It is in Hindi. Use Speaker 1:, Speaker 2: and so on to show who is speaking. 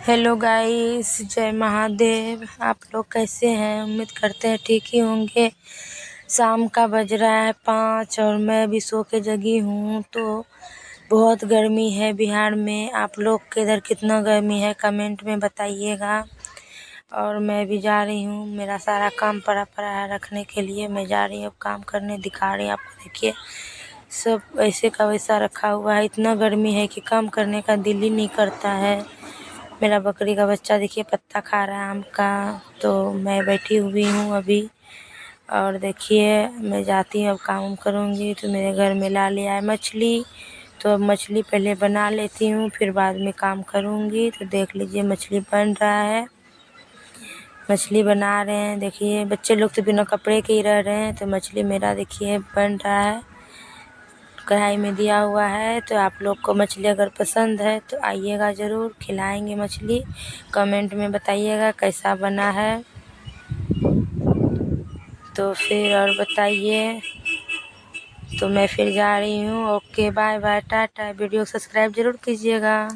Speaker 1: हेलो गाइस, जय महादेव। आप लोग कैसे हैं? उम्मीद करते हैं ठीक ही होंगे। शाम का बज रहा है 5 और मैं अभी सो के जगी हूँ। तो बहुत गर्मी है बिहार में। आप लोग के इधर कितना गर्मी है कमेंट में बताइएगा। और मैं भी जा रही हूँ, मेरा सारा काम पड़ा है रखने के लिए। मैं जा रही हूँ काम करने। दिखा रही हूँ आपको, देखिए सब ऐसे का वैसा रखा हुआ है। इतना गर्मी है कि काम करने का दिल ही नहीं करता है। मेरा बकरी का बच्चा देखिए पत्ता खा रहा है आम का। तो मैं बैठी हुई हूँ अभी। और देखिए मैं जाती हूँ, अब काम करूँगी। तो मेरे घर में ला लिया है मछली। तो अब मछली पहले बना लेती हूँ, फिर बाद में काम करूँगी। तो देख लीजिए मछली बन रहा है, मछली बना रहे हैं। देखिए बच्चे लोग तो बिना कपड़े के ही रह रहे हैं। तो मछली मेरा देखिए बन रहा है, कढ़ाई में दिया हुआ है। तो आप लोग को मछली अगर पसंद है तो आइएगा ज़रूर, खिलाएंगे मछली। कमेंट में बताइएगा कैसा बना है। तो फिर और बताइए। तो मैं फिर जा रही हूँ। Okay, bye bye, ta-ta. Video subscribe ज़रूर कीजिएगा।